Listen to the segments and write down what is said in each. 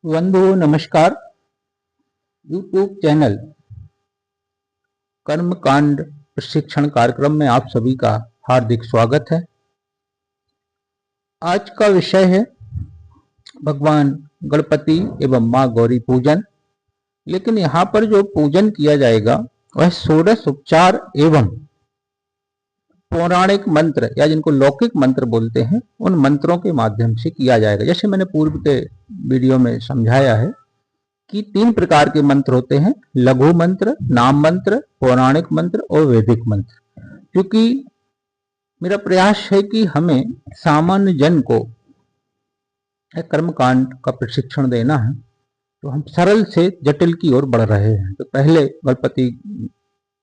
बंधु नमस्कार। YouTube channel कर्मकांड प्रशिक्षण कार्यक्रम में आप सभी का हार्दिक स्वागत है। आज का विषय है भगवान गणपति एवं मां गौरी पूजन। लेकिन यहाँ पर जो पूजन किया जाएगा वह षोडश उपचार एवं पौराणिक मंत्र या जिनको लौकिक मंत्र बोलते हैं उन मंत्रों के माध्यम से किया जाएगा। जैसे मैंने पूर्व के वीडियो में समझाया है कि 3 प्रकार के मंत्र होते हैं, लघु मंत्र, नाम मंत्र, पौराणिक मंत्र और वैदिक मंत्र। क्योंकि मेरा प्रयास है कि हमें सामान्य जन को कर्मकांड का प्रशिक्षण देना है, तो हम सरल से जटिल की ओर बढ़ रहे हैं। तो पहले गणपति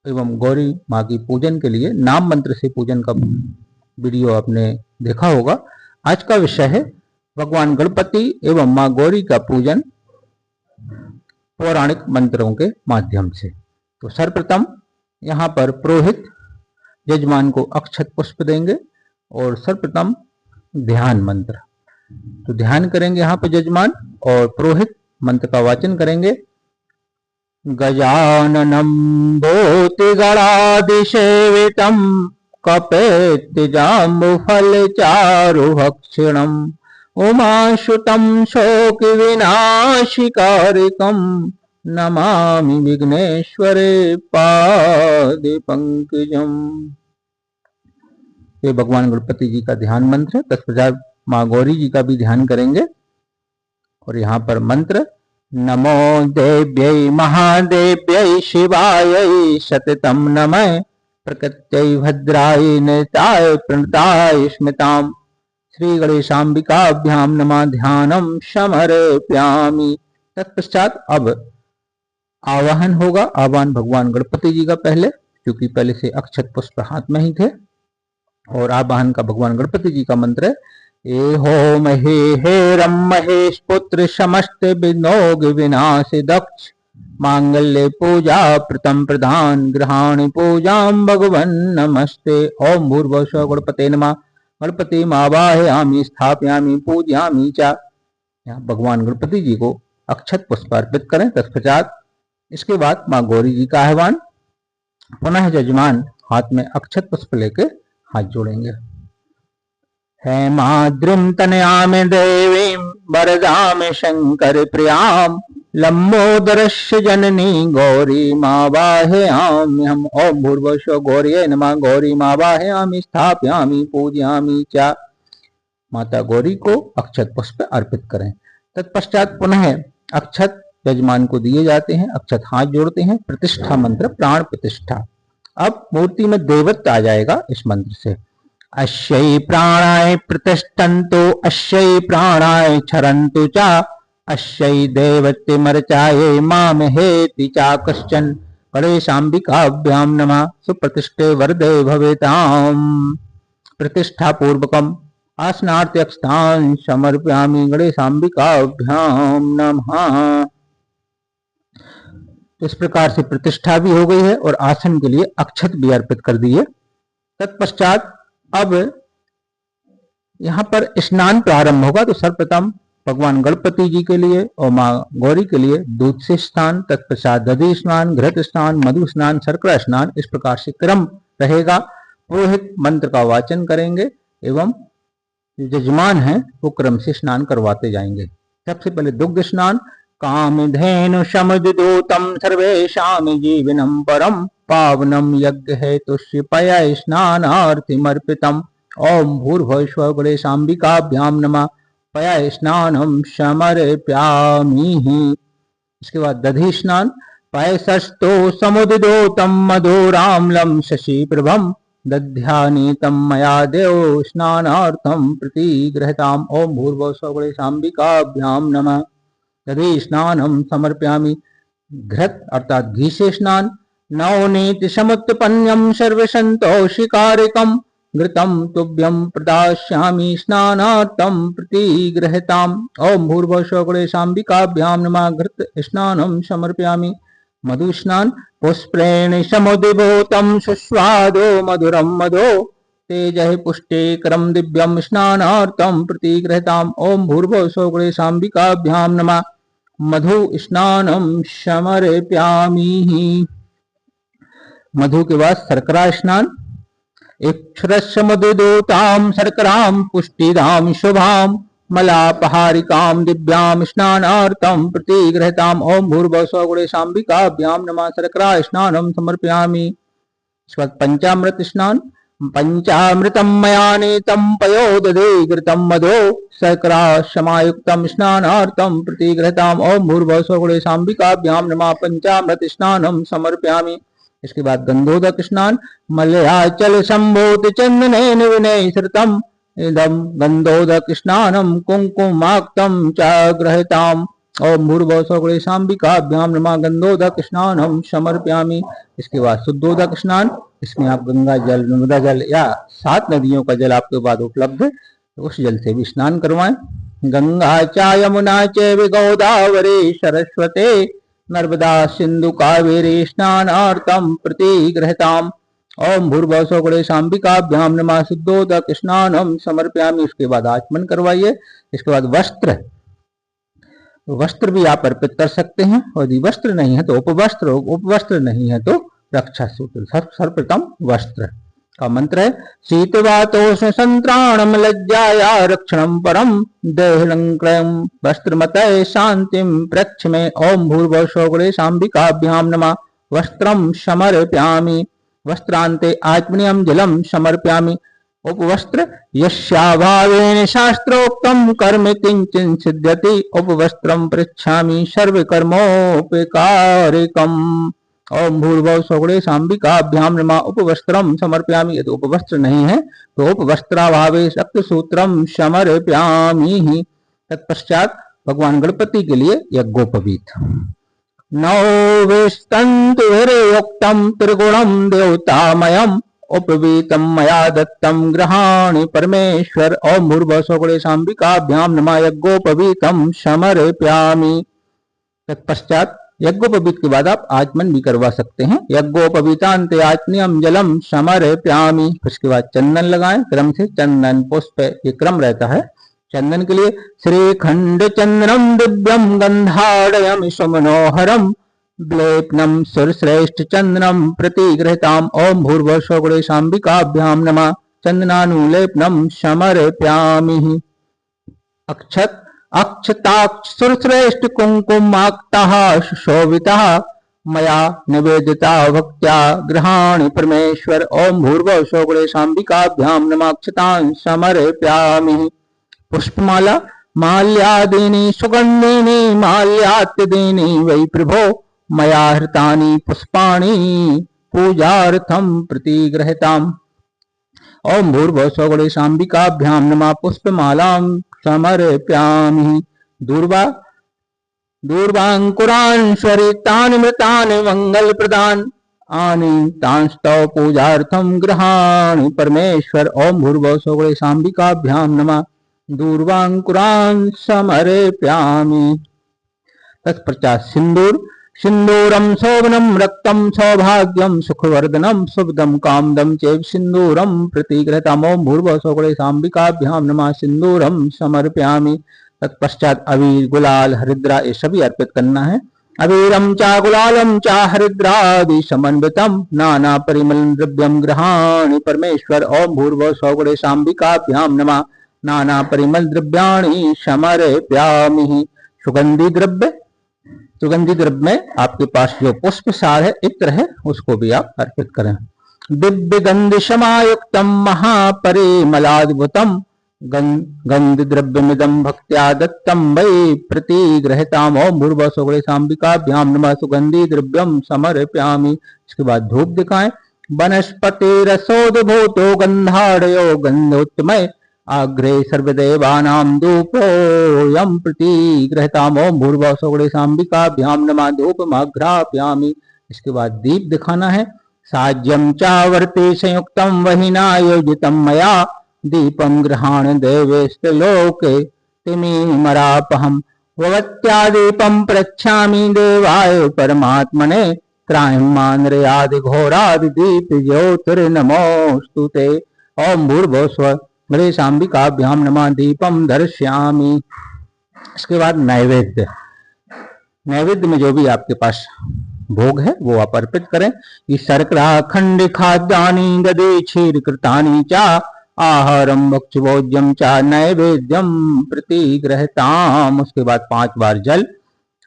एवं गौरी माँ की पूजन के लिए नाम मंत्र से पूजन का वीडियो आपने देखा होगा। आज का विषय है भगवान गणपति एवं माँ गौरी का पूजन पौराणिक मंत्रों के माध्यम से। तो सर्वप्रथम यहाँ पर पुरोहित यजमान को अक्षत पुष्प देंगे और सर्वप्रथम ध्यान मंत्र। तो ध्यान करेंगे यहाँ पर यजमान और पुरोहित मंत्र का वाचन करेंगे। गजाननं भूतिगणादिसेवितं कपेत्तिजाम्बुफलचारुभक्षिणम् उमासुतं शोकविनाशिकारिकं नमामि विघ्नेश्वरे पादपंकजम्। ये भगवान गणपति जी का ध्यान मंत्र है। तत्पश्चात माँ गौरी जी का भी ध्यान करेंगे और यहाँ पर मंत्र नमो देव्यै महादेव्यै शिवायै सततं नमः प्रकृत्यै भद्राय नृताय प्रणताय स्मिताम् श्री गणेशाम्बिकाभ्यां नमः ध्यानं समर्पयामि। तत्पश्चात अब आवाहन होगा। आवाहन भगवान गणपति जी का पहले, क्योंकि पहले से अक्षत पुष्प हाथ में ही थे। और आवाहन का भगवान गणपति जी का मंत्र है एहो महे हेरम महेश पुत्र समस्त विनोग विनाश दक्ष मांगल्य पूजा प्रथम प्रधान गृहाणि पूजां भगवन् नमस्ते। ओम भूर्भुवस्सुः गणपते नमः। गणपति आवाहयामि स्थापयामि पूजयामि च। यहाँ भगवान गणपति जी को अक्षत पुष्प अर्पित करें। तत्पश्चात इसके बाद माँ गौरी जी का आह्वान। पुनः यजमान हाथ में अक्षत पुष्प लेके हाथ जोड़ेंगे। हेमाद्रिं तनयामि देवीं वरदामि शंकर प्रियां लंबोदरस्य जननी गौरीमावाहयाम्यहम्। ओम भूर्भुवस्सुः गौर्यै नमः। गौरीमावाहयामि स्थापयामि पूजयामि च। माता गौरी को अक्षत पुष्प अर्पित करें। तत्पश्चात पुनः अक्षत यजमान को दिए जाते हैं। अक्षत हाथ जोड़ते हैं। प्रतिष्ठा मंत्र प्राण प्रतिष्ठा। अब मूर्ति में देवत्व आ जाएगा इस मंत्र से। अश्यै प्राणाय प्रतिष्ठन्तु अश्यै प्राणाय क्षरन्तु च अश्यै देवत्यमर्चायै मामहेति च कश्चन गणेशाम्बिकाभ्यां नमः सुप्रतिष्ठे वरदे भवेताम्। प्रतिष्ठा पूर्वकम आसनार्थ्यक्षतां समर्पयामि गणेशाम्बिकाभ्यां नमः। इस प्रकार से प्रतिष्ठा भी हो गई है और आसन के लिए अक्षत भी अर्पित कर दिए। तत्पश्चात अब यहाँ पर स्नान प्रारंभ होगा। तो सर्वप्रथम भगवान गणपति जी के लिए और माँ गौरी के लिए दूध से स्नान, तत्पश्चात दधि स्नान, घृत स्नान, मधु स्नान, शर्करा स्नान, इस प्रकार से क्रम रहेगा। पुरोहित मंत्र का वाचन करेंगे एवं यजमान है वो क्रम से स्नान करवाते जाएंगे। सबसे पहले दुग्ध स्नान। कामधेनु समुद्दूतं सर्वेषां जीवनं परं पावनं यज्ञ हेतुस्य पया स्नानार्थिमर्पितम्। ओम भूर्भुवस्सुः गणेशाम्बिकाभ्यां नमः। पया स्नानं समर्पयामि। इसके बाद दधि स्नान। पयसस्तो समुद्दूतं मधुराम्लं शशिप्रभं दध्यानीतं मया देव स्नानार्थं प्रतिगृह्यताम्। ओम भूर्भुवस्सुः गणेशाम्बिकाभ्यां नमः। दधि स्नानं समर्पयामि। घृत अर्थात घी से स्नान। नवनीत समुत्पन्नं सर्वसंतोषिकारकं घृतं तुभ्यं प्रदास्यामि स्नानार्थं प्रतिगृह्यताम्। ओम भूर्भुवस्सुः गणेशाम्बिकाभ्यां नमः। घृत स्नानं समर्पयामि। मधु स्नान। पुष्पेण समुद्भूतं सुस्वादो मधुरं मधो तेजः पुष्टिकरं दिव्यं स्नानार्थं प्रतिगृह्यताम्। ओम भूर्भुवस्सुः गणेशाम्बिकाभ्यां नमः। मधु स्नानम समर्पयामि। मधु के बाद शर्करा स्नान। इक्षरस्य मधुदूतां शर्करां पुष्टिदां शुभां मलापहारिकां दिव्यां स्नानार्थं प्रतिगृहीताम्। ओम भूर्भुवः स्वः गुणेशाम्बिकाभ्यां नमः। शर्करा स्नानं समर्पयामि। इसके बाद पंचामृत स्नान। पंचामृतं मया नीतं पयोदधे घृतं मधो शर्करा समायुक्तं स्नानार्थं प्रतिगृहीताम्। ओम भूर्भुवः स्वः गुणेशाम्बिकाभ्यां नमः। पंचामृत स्नानं समर्पयामि। इसके बाद गंधोदक स्नान। मलयाचल संभूत चंदनेन विनय श्रुतम इदम गंधोदक स्नानम कुंकुमाक्तम च गृहीताम्। ओम भूर्भुवः स्वः गुणेशाम्बिकाभ्यां नमः। गंधोदक स्नानम समर्पयामि। इसके बाद शुद्धोदक स्नान। इसमें आप गंगा जल, नर्मदा जल या 7 नदियों का जल आपके पास उपलब्ध है तो उस जल से भी स्नान करवाएं। गंगा च यमुना चैव गोदावरी सरस्वती नर्मदा सिंधु कावेरी स्नानार्थं प्रतिगृहीताम्। ओम भूर्भुवः स्वः गुणेशाम्बिकाभ्यां नमः। शुद्धोदक स्नानं समर्पयामि। उसके बाद आचमन करवाइए। इसके बाद वस्त्र। वस्त्र भी आप अर्पित कर सकते हैं और यदि वस्त्र नहीं है तो उपवस्त्र, उपवस्त्र नहीं है तो रक्षा सूत्र। सर्वप्रथम वस्त्र का मंत्र है शीतवातोष्ण संत्राणम लज्जाया रक्षणम परम देहलंक्रयम वस्त्रमतये शांतिम प्रक्षमे। ओम भूर्भुवः स्वः गुणेशाम्बिकाभ्यां नमः। वस्त्रम समर्पयामि। वस्त्रान्ते आत्मनीयं जलम समर्पयामि। उपवस्त्र यस्याभावेन शास्त्रोक्तं कर्म किंचिन सिद्ध्यति। उपवस्त्रं पृच्छामि सर्वकर्मोपकारकम्। ओम भूर्भुवः स्वः गुणेशाम्बिकाभ्यां नमः। उपवस्त्रं समर्पयामि। यदि उपवस्त्र नहीं है तो उपवस्त्राभावे शक्तिसूत्रं समर्पयामि। तत्पश्चात भगवान गणपति के लिए यज्ञोपवीत। नौ विस्तन्तु हरियोक्तं त्रिगुणं देवतामयम् उपवीतं मया दत्तं गृहाणि परमेश्वर। ओम भूर्भुवः स्वः गुणेशाम्बिकाभ्यां नमः। यज्ञोपवीतं समर्पयामि। तत्पश्चात यज्ञोपवीत के बाद आप आचमन भी करवा सकते हैं। यज्ञोपवीतान्ते आचमनीयं जलम समर्पयामि। उसके बाद चंदन लगाएं क्रम से। चंदन पुष्प ये क्रम रहता है। चंदन के लिए श्रीखंड चंदनम दिव्यम गंधाड़यम सुमनोहरम लेपनम सुरश्रेष्ठ चंदनम प्रतिगृहीताम्। ओम भूर्भुवः स्वः गुणेशाम्बिकाभ्यां नमः। चंदनानुलेपनम समर्पयामि। अक्षत अक्षताक्ष सुरश्रेष्ठ कुंकुमाक्तः सुशोभितः मया निवेदिता भक्त्या गृहाणि परमेश्वर। ओम भूर्भुवः स्वः गुणेशाम्बिकाभ्यां नमः। अक्षतान् समर्पयामि। पुष्पमाला माल्यादीनि सुगंधीनि माल्यात्यदीनि वै प्रभो मया हृतानि पुष्पाणि पूजार्थं प्रतिगृहीताम्। ओम भूर्भुवः स्वः गुणेशाम्बिकाभ्यां नमः। पुष्पमालां समर्पयामि। दूर्वा दूर्वांकुरान् स्वरितानि मृतानि मंगलप्रदान् आनि तांस्तव पूजार्थं गृहाणि परमेश्वर। ओम भूर्भुवः स्वः गुणेशाम्बिकाभ्यां नमः। दूर्वांकुरान् समर्पयामि। तत्पश्चात सिंदूर। सिंदूरम शोभनम रक्तम सौभाग्यम सुखवर्धनम शुभदम कामदम चैव सिंदूरम प्रतिगृहीताम्। ओम भूर्भुवः स्वः गुणेशाम्बिकाभ्यां नमः। सिंदूरम समर्पयामि। तत्पश्चात अबीर, गुलाल, हरिद्रा ये सभी अर्पित करना है। अबीरम चा गुलालम चा हरिद्रादि समन्वितम नाना परिमल द्रव्यम गृहाणि परमेश्वर। ओम भूर्भुवः स्वः गुणेशाम्बिकाभ्यां नमः। नाना परिमल द्रव्याणि समर्पयामि। सुगंधी द्रव्य। सुगंधी द्रव्य में आपके पास जो पुष्प सार है, इत्र है, उसको भी आप अर्पित करें। दिव्य गंध समायुक्तम महापरिमलाद्भुतम गंध द्रव्यमिदं भक्त्या दत्तं वै प्रतिगृहीताम्। ओम भूर्भुवः स्वः गुणेशाम्बिकाभ्यां नमः। सुगंधी द्रव्यम समर्पयामि। इसके बाद धूप दिखाएं। वनस्पतिरसोद्भूतो गंधाढयो गंधोत्तमय आग्रे सर्वदेवानां धूपोऽयं प्रतिगृहीताम्। ओम भूर्भुवः स्वः गुणेशाम्बिकाभ्यां नमः। धूपमाघ्रापयामि। इसके बाद दीप दिखाना है। साज्यं चावर्ति संयुक्तं वहिनायोजितं मया दीपं गृहाण देवेस्त्रिलोके तिमिमरापहम्। भवत्या दीपं प्रच्छामि देवाय परमात्मने त्रायमानरयादि घोरादि दीप ज्योतिर्नमोऽस्तु ते। ओम भूर्भुवः स्वः गुणेशाम्बिकाभ्यां नमः। दीपम दर्शयामि। इसके बाद नैवेद्य। नैवेद्य में जो भी आपके पास भोग है वो आप अर्पित करें। शर्करा खंड खाद्यानि गदे क्षीर कृतानि चा आहारम भक्ष भोज्यम चा नैवेद्यम प्रतिग्रहताम। उसके बाद 5 बार जल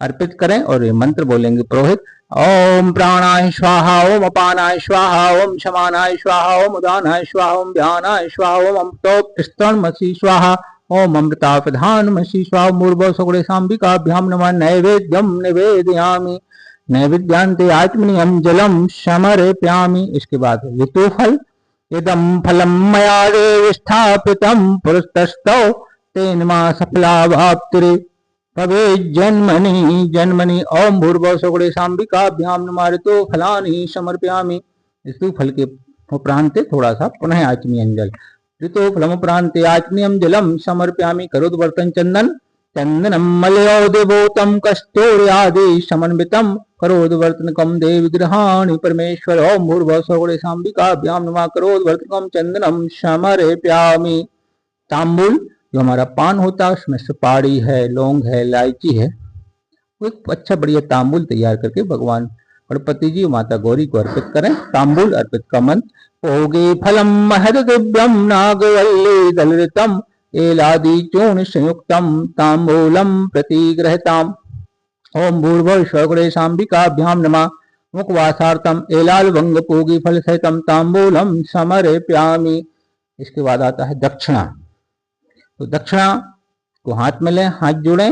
अर्पित करें और ये मंत्र बोलेंगे पुरोहित। ओम प्राणाय स्वाहा, ओम अपानाय स्वाहा, ओम शमानाय स्वाहा, ओम उदानाय स्वाहा, ओम व्यानाय स्वाहा, ओम अमृतोपस्तरणमसि स्वाहा, ओम अमृतापधानमसि स्वाहा। मूर्भो सगुणे सांबिकाभ्याम नमः। नैवेद्यम निवेदयामि नैवेद्यांते आत्मनियम जलम समर्पयामि। इसके बाद ऋतुफल। इदं फलं मया देव स्थापितं पुरस्तस्तौ तेन मा सफलावाप्तिरे भवेत् जन्मनि जन्मनि। ओम भूर्भुवः स्वगुणे सांबिकाभ्याम नमः। ऋतुफलानि समर्पयामि। ऋतुफल के उपरांते थोड़ा सा पुनः आचमनीयं जल। ऋतुफलमुपरांते आचमनीयं जलम समर्पयामि। करोद्वर्तन चंदन चंदनम मलयोदिभूतं कस्तूर्यादि समन्वितं करोद्वर्तनकं देवी गृहाणि परमेश्वर। ओम भूर्भुवः स्वगुणे सांबिकाभ्याम नमः। करोद्वर्तनकं चंदनम समर्पयामि। तांबूल जो हमारा पान होता है उसमें सुपारी है, लौंग है, इलायची है, वो एक अच्छा बढ़िया तांबूल तैयार करके भगवान गणपति जी माता गौरी को अर्पित करें। तांबूल अर्पित का मंत्र। भोगे फलम महद दिव्यम नागवल्ली दलरितम एलादि चूर्ण संयुक्तम तांबूलम प्रतिग्रहताम। ओम भूर्भुवः स्वगुणे सांबिकाभ्याम नमः। मुखवासार्थम एलाल भंग पूगी फल सहितम तांबूलम समर्पयामि। इसके बाद आता है दक्षिणा। तो दक्षिणा को हाथ में लें, हाथ जोड़ें।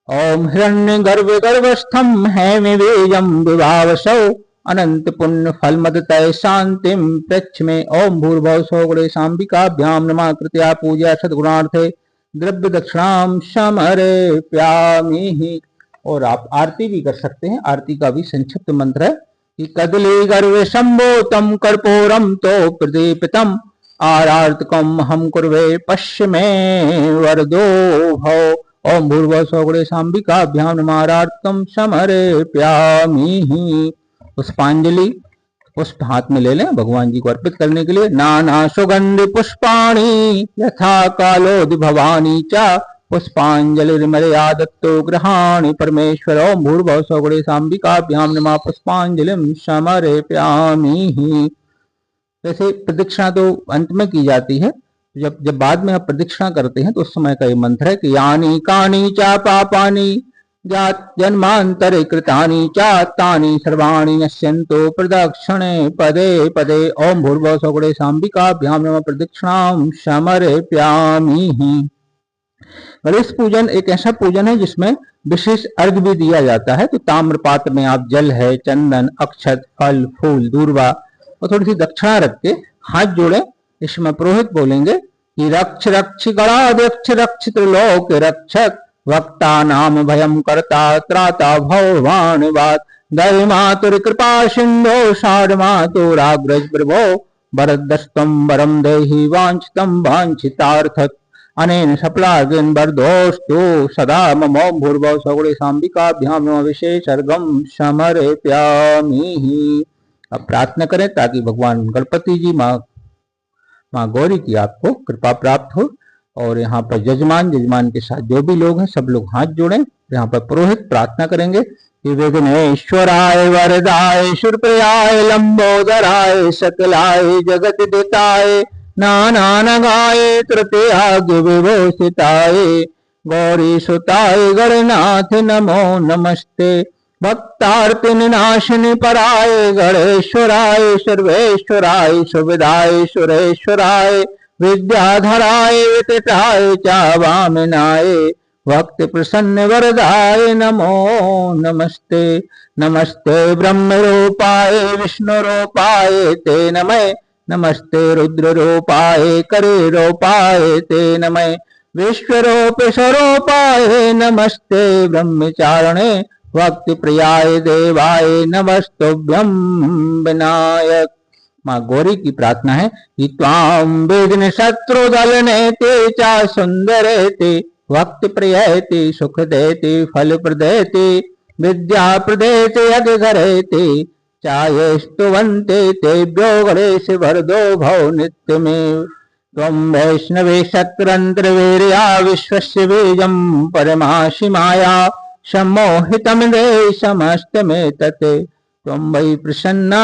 ओम हिरण्य गर्भ गर्भस्थम हैमि बीजम विभावसौ अनंत पुण्य फल मदतय शांतिम पृच्छ में। ओम भूर्भुवः स्वगुणे सांबिकाभ्याम नमः। कृत्या पूजा सद्गुणार्थे द्रव्य दक्षिणाम समर्पयामि। और आप आरती भी कर सकते हैं। आरती का भी संक्षिप्त मंत्र है कि कदली गर्भ संभोतम कर्पूरम तो प्रदीपितम आरार्तकम हम कुर्वे पश्चिमे वरदो भव। ओम भूर्भुवः स्वगुणे सांबिकाभ्याम नमः। आरार्तकम समर्पयामि। पुष्पांजलि। पुष्प हाथ में ले लें भगवान जी को अर्पित करने के लिए। नाना सुगंधि पुष्पाणि यथा कालोद्भवानि च पुष्पांजलिर्मर्यादत्तो गृहाणि परमेश्वर। ओम भूर्भुवः स्वगुणे सांबिकाभ्याम नमः। पुष्पांजलिं समर्पयामि। वैसे प्रदक्षिणा तो अंत में की जाती है। जब बाद में आप प्रदक्षिणा करते हैं तो उस समय का ये मंत्र है कि यानी कानी चा पापानि जन्मांतरे कृतानि चा तानि सर्वाणि नश्यन्तो प्रदक्षिणे पदे पदे। ओम भूर्भुवः स्वगुणे सांबिकाभ्याम नमः। प्रदक्षिणां समर्पयामि। गणेश पूजन एक ऐसा पूजन है जिसमें विशेष अर्घ्य भी दिया जाता है। तो ताम्र पात्र में आप जल है, चंदन, अक्षत, फल, फूल, दूर्वा और थोड़ी सी दक्षिणा रख के हाथ जोड़े। इसमें पुरोहित बोलेंगे कि रक्ष रक्ष गणाध्यक्ष रक्ष त्रिलोक रक्षक वक्ता नाम भयम करता त्राता भगवान बात दय मातुर कृपा सिंधो षाढ़ मातुराग्रज प्रभो वरदस्तम वरम देहि वांछितम वांछितार्थक अनेन सफलार्गन बरदोस्तु सदा मम। ओम भूर्भुवः स्वगुणे सांबिकाभ्याम नमः। विशेष अर्घ्यं समर्पयामि। अब प्रार्थना करें ताकि भगवान गणपति जी माँ गौरी की आपको कृपा प्राप्त हो। और यहाँ पर जजमान के साथ जो भी लोग हैं सब लोग हाथ जोड़ें। यहाँ पर पुरोहित प्रार्थना करेंगे कि विघ्नेश्वराय वरदाय शूरप्रियाय लंबोदराय सकलाय जगत दिताय नानानगाय तृतीयाग विभूषिताय गौरी सुताय गणनाथ नमो नमस्ते। भक्तार्पिन नाशिनी पराय गणेश्वराय सर्वेश्वराय सुविधाय सुरेश्वराय विद्याधराय वितताय चावामनाय भक्ति प्रसन्न वरदाय नमो नमस्ते। नमस्ते ब्रह्म रूपाय विष्णु रूपाय ते नमः। नमस्ते रुद्र रूपाय करे रूपाय ते नमः। विश्वरूप स्वरूपाय नमस्ते। ब्रह्मचारिणे भक्ति प्रियाय देवाय नमस्तुभ्यं विनायक। माँ गौरी की प्रार्थना है कि त्वां विघ्न शत्रु दलने ते चा सुंदर ते भक्ति प्रियते सुख देते फल प्रदेते विद्या प्रदेते यज्ञ घरेते चाये स्तुवन्ते तेभ्यो गणेश वरदो भव नित्यमेव। त्वं वैष्णवे शक्रंत्र वीर्या विश्वस्य बीजं परमाशि माया सम्मोहितमिन्द्रिय समस्तमे तत् त्वं वै प्रसन्ना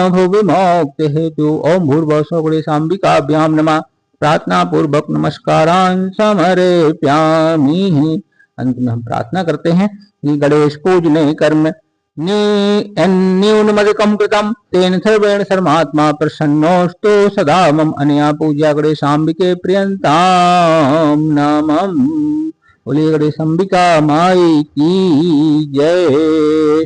भुवि मोक्ति हेतु। ओम भूर्भुवः स्वः गणेशाम्बिकाभ्यां नमः। प्रार्थना पूर्वक नमस्कारान् समर्पयामि। अंत में हम प्रार्थना करते हैं कि गणेश पूजने कर्म न्यूनमधिकं कृतं तेन सर्वेण सर्वात्मा प्रसन्नोऽस्तु सदा मम। अनया पूजा गणेशाम्बिके प्रियंतां नमः। बोलिए गणेशाम्बिका माई की जय।